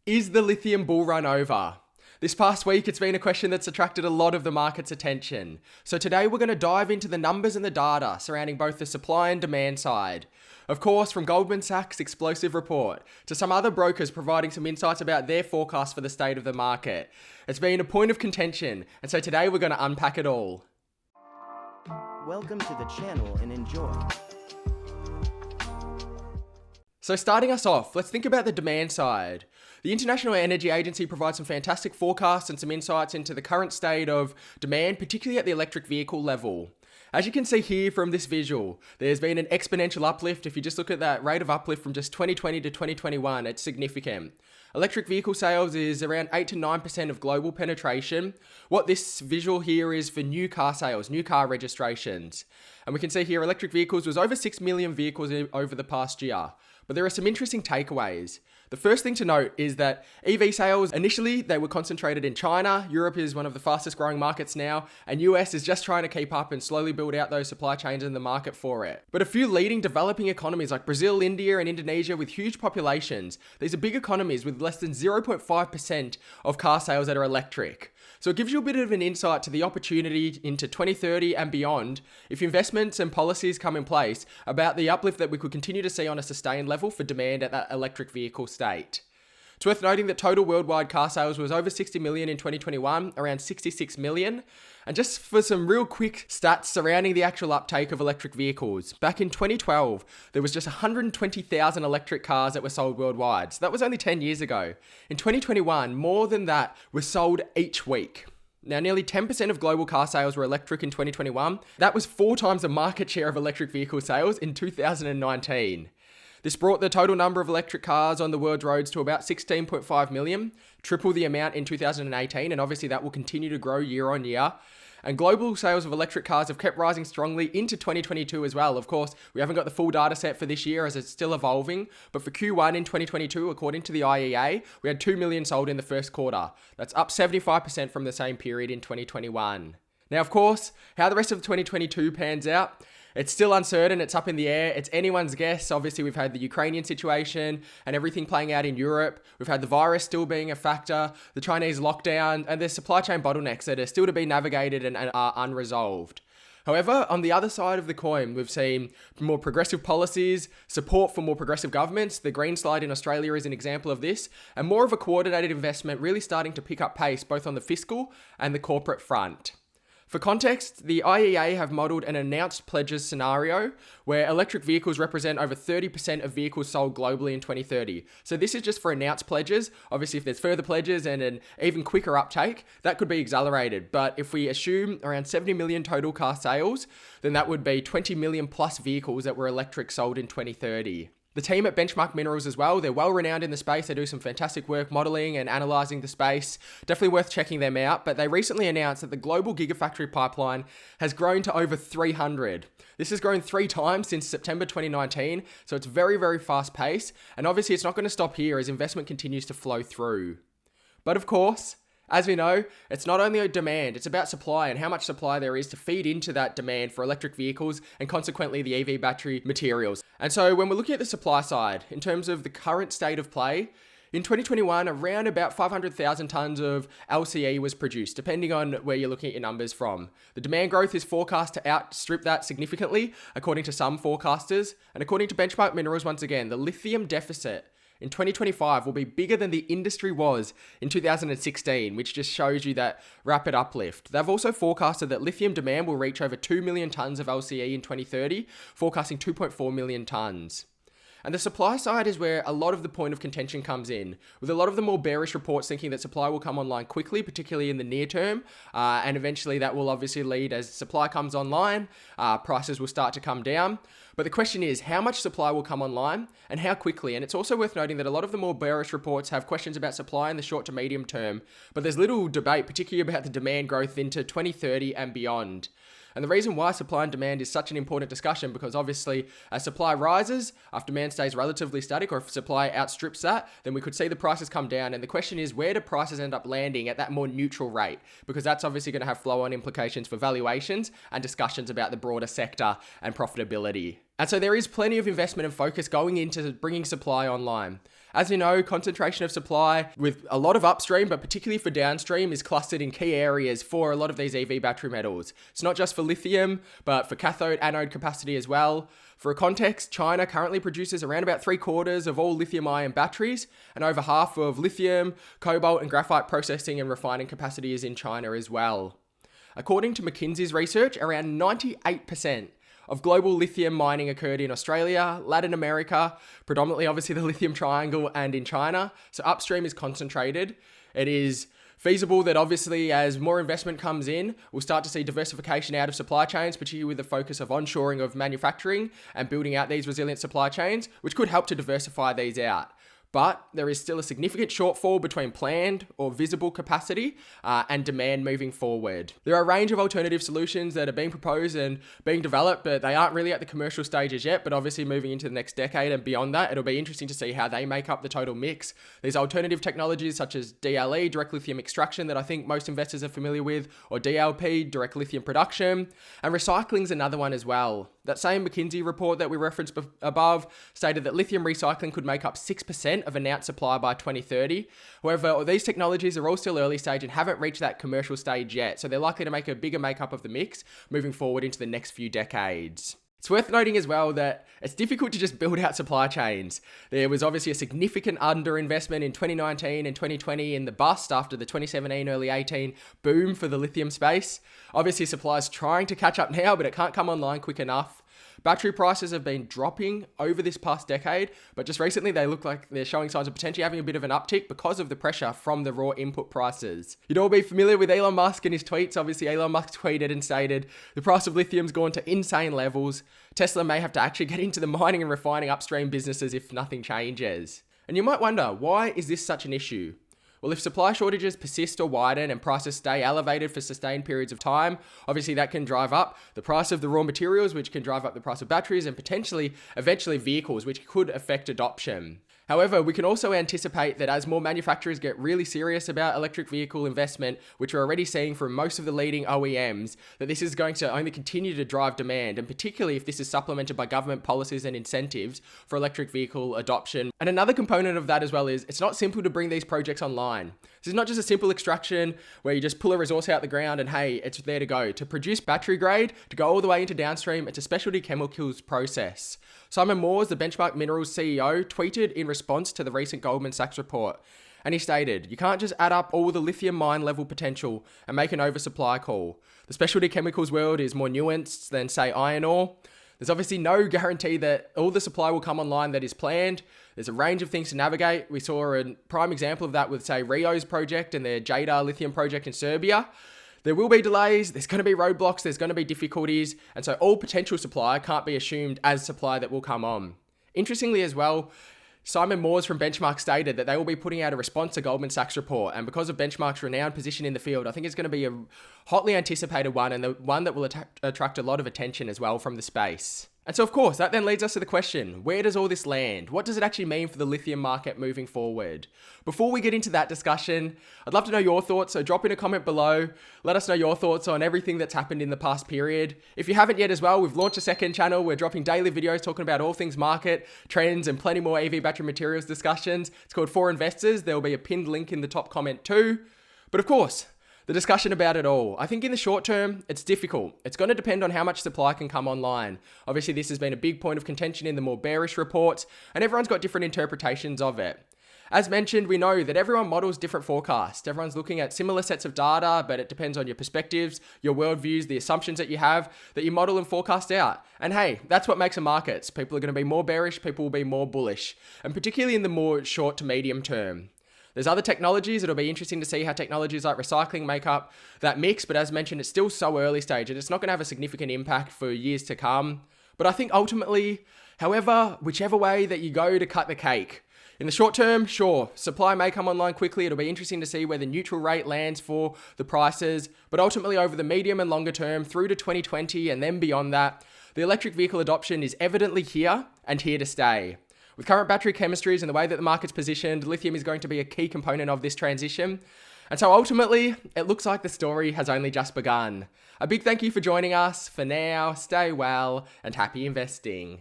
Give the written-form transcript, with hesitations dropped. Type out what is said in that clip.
Is the lithium bull run over? This past week, it's been a question that's attracted a lot of the market's attention. So today we're going to dive into the numbers and the data surrounding both the supply and demand side. Of course, from Goldman Sachs' explosive report to some other brokers providing some insights about their forecast for the state of the market. It's been a point of contention, and so today we're going to unpack it all. Welcome to the channel and enjoy. So starting us off, let's think about the demand side. The International Energy Agency provides some fantastic forecasts and some insights into the current state of demand, particularly at the electric vehicle level. As you can see here from this visual, there's been an exponential uplift. If you just look at that rate of uplift from just 2020 to 2021, it's significant. Electric vehicle sales is around 8 to 9% of global penetration. What this visual here is for new car sales, new car registrations. And we can see here electric vehicles was over 6 million vehicles over the past year. But there are some interesting takeaways. The first thing to note is that EV sales, initially, they were concentrated in China. Europe is one of the fastest growing markets now, and US is just trying to keep up and slowly build out those supply chains in the market for it. But a few leading developing economies like Brazil, India, and Indonesia with huge populations, these are big economies with less than 0.5% of car sales that are electric. So it gives you a bit of an insight to the opportunity into 2030 and beyond, if investments and policies come in place, about the uplift that we could continue to see on a sustained level for demand at that electric vehicle state. It's worth noting that total worldwide car sales was over 60 million in 2021, around 66 million. And just for some real quick stats surrounding the actual uptake of electric vehicles, back in 2012, there was just 120,000 electric cars that were sold worldwide. So that was only 10 years ago. In 2021, more than that was sold each week. Now, nearly 10% of global car sales were electric in 2021. That was 4 times the market share of electric vehicle sales in 2019. This brought the total number of electric cars on the world's roads to about 16.5 million, triple the amount in 2018, and obviously that will continue to grow year on year. And global sales of electric cars have kept rising strongly into 2022 as well. Of course, we haven't got the full data set for this year as it's still evolving, but for Q1 in 2022, according to the IEA, we had 2 million sold in the first quarter. That's up 75% from the same period in 2021. Now, of course, how the rest of 2022 pans out, it's still uncertain, it's up in the air, it's anyone's guess. Obviously, we've had the Ukrainian situation and everything playing out in Europe. We've had the virus still being a factor, the Chinese lockdown, and there's supply chain bottlenecks that are still to be navigated and are unresolved. However, on the other side of the coin, we've seen more progressive policies, support for more progressive governments. The green slide in Australia is an example of this, and more of a coordinated investment really starting to pick up pace both on the fiscal and the corporate front. For context, the IEA have modelled an announced pledges scenario where electric vehicles represent over 30% of vehicles sold globally in 2030. So this is just for announced pledges. Obviously, if there's further pledges and an even quicker uptake, that could be accelerated. But if we assume around 70 million total car sales, then that would be 20 million plus vehicles that were electric sold in 2030. The team at Benchmark Minerals as well, they're well renowned in the space. They do some fantastic work modelling and analysing the space. Definitely worth checking them out. But they recently announced that the global gigafactory pipeline has grown to over 300. This has grown 3 times since September 2019. So it's very, very fast pace. And obviously it's not going to stop here as investment continues to flow through. But of course, as we know, it's not only demand, it's about supply and how much supply there is to feed into that demand for electric vehicles and consequently the EV battery materials. And so when we're looking at the supply side, in terms of the current state of play, in 2021, around about 500,000 tonnes of LCE was produced, depending on where you're looking at your numbers from. The demand growth is forecast to outstrip that significantly, according to some forecasters. And according to Benchmark Minerals, once again, the lithium deficit in 2025 will be bigger than the industry was in 2016, which just shows you that rapid uplift. They've also forecasted that lithium demand will reach over 2 million tonnes of LCE in 2030, forecasting 2.4 million tonnes. And the supply side is where a lot of the point of contention comes in, with a lot of the more bearish reports thinking that supply will come online quickly, particularly in the near term, and eventually that will obviously lead as supply comes online, prices will start to come down. But the question is, how much supply will come online and how quickly? And it's also worth noting that a lot of the more bearish reports have questions about supply in the short to medium term, but there's little debate, particularly about the demand growth into 2030 and beyond. And the reason why supply and demand is such an important discussion, because obviously as supply rises, if demand stays relatively static, or if supply outstrips that, then we could see the prices come down. And the question is, where do prices end up landing at that more neutral rate? Because that's obviously going to have flow-on implications for valuations and discussions about the broader sector and profitability. And so there is plenty of investment and focus going into bringing supply online. As you know, concentration of supply with a lot of upstream, but particularly for downstream, is clustered in key areas for a lot of these EV battery metals. It's not just for lithium, but for cathode, anode capacity as well. For a context, China currently produces around about 3/4 of all lithium-ion batteries, and over half of lithium, cobalt, and graphite processing and refining capacity is in China as well. According to Mckinsey's research, around 98% of global lithium mining occurred in Australia, Latin America, predominantly obviously the lithium triangle, and in China. So upstream is concentrated. It is feasible that obviously as more investment comes in, we'll start to see diversification out of supply chains, particularly with the focus of onshoring of manufacturing and building out these resilient supply chains, which could help to diversify these out. But there is still a significant shortfall between planned or visible capacity and demand moving forward. There are a range of alternative solutions that are being proposed and being developed, but they aren't really at the commercial stages yet. But obviously moving into the next decade and beyond that, it'll be interesting to see how they make up the total mix. These alternative technologies such as DLE, direct lithium extraction, that I think most investors are familiar with, or DLP, direct lithium production, and recycling is another one as well. That same McKinsey report that we referenced above stated that lithium recycling could make up 6% of announced supply by 2030. However, these technologies are all still early stage and haven't reached that commercial stage yet, so they're likely to make a bigger makeup of the mix moving forward into the next few decades. It's worth noting as well that it's difficult to just build out supply chains. There was obviously a significant underinvestment in 2019 and 2020 in the bust after the 2017, early 18 boom for the lithium space. Obviously supply is trying to catch up now, but it can't come online quick enough. Battery prices have been dropping over this past decade, but just recently they look like they're showing signs of potentially having a bit of an uptick because of the pressure from the raw input prices. You'd all be familiar with Elon Musk and his tweets. Obviously, Elon Musk tweeted and stated, the price of lithium's gone to insane levels. Tesla may have to actually get into the mining and refining upstream businesses if nothing changes. And you might wonder, why is this such an issue? Well, if supply shortages persist or widen and prices stay elevated for sustained periods of time, obviously that can drive up the price of the raw materials, which can drive up the price of batteries and potentially, eventually vehicles, which could affect adoption. However, we can also anticipate that as more manufacturers get really serious about electric vehicle investment, which we're already seeing from most of the leading OEMs, that this is going to only continue to drive demand, and particularly if this is supplemented by government policies and incentives for electric vehicle adoption. And another component of that as well is it's not simple to bring these projects online. This is not just a simple extraction where you just pull a resource out the ground and hey, it's there to go. To produce battery grade, to go all the way into downstream, it's a specialty chemicals process. Simon Moores, the Benchmark Minerals CEO, tweeted in response to the recent Goldman Sachs report. And he stated, you can't just add up all the lithium mine level potential and make an oversupply call. The specialty chemicals world is more nuanced than, say, iron ore. There's obviously no guarantee that all the supply will come online that is planned. There's a range of things to navigate. We saw a prime example of that with, say, Rio's project and their Jadar lithium project in Serbia. There will be delays, there's going to be roadblocks, there's going to be difficulties, and so all potential supply can't be assumed as supply that will come on. Interestingly as well, Simon Moores from Benchmark stated that they will be putting out a response to Goldman Sachs report, and because of Benchmark's renowned position in the field, I think it's going to be a hotly anticipated one, and the one that will attract a lot of attention as well from the space. And so of course, that then leads us to the question, where does all this land? What does it actually mean for the lithium market moving forward? Before we get into that discussion, I'd love to know your thoughts, so drop in a comment below. Let us know your thoughts on everything that's happened in the past period. If you haven't yet as well, we've launched a second channel. We're dropping daily videos talking about all things market, trends, and plenty more EV battery materials discussions. It's called For Investors. There will be a pinned link in the top comment too. But of course, the discussion about it all. I think in the short term, it's difficult. It's going to depend on how much supply can come online. Obviously, this has been a big point of contention in the more bearish reports, and everyone's got different interpretations of it. As mentioned, we know that everyone models different forecasts. Everyone's looking at similar sets of data, but it depends on your perspectives, your worldviews, the assumptions that you have that you model and forecast out. And hey, that's what makes a market. People are going to be more bearish, people will be more bullish, and particularly in the more short to medium term. There's other technologies. It'll be interesting to see how technologies like recycling make up that mix. But as mentioned, it's still so early stage and it's not going to have a significant impact for years to come. But I think ultimately, however, whichever way that you go to cut the cake, in the short term, sure, supply may come online quickly. It'll be interesting to see where the neutral rate lands for the prices. But ultimately, over the medium and longer term, through to 2020 and then beyond that, the electric vehicle adoption is evidently here and here to stay. With current battery chemistries and the way that the market's positioned, lithium is going to be a key component of this transition. And so ultimately, it looks like the story has only just begun. A big thank you for joining us. For now, stay well and happy investing.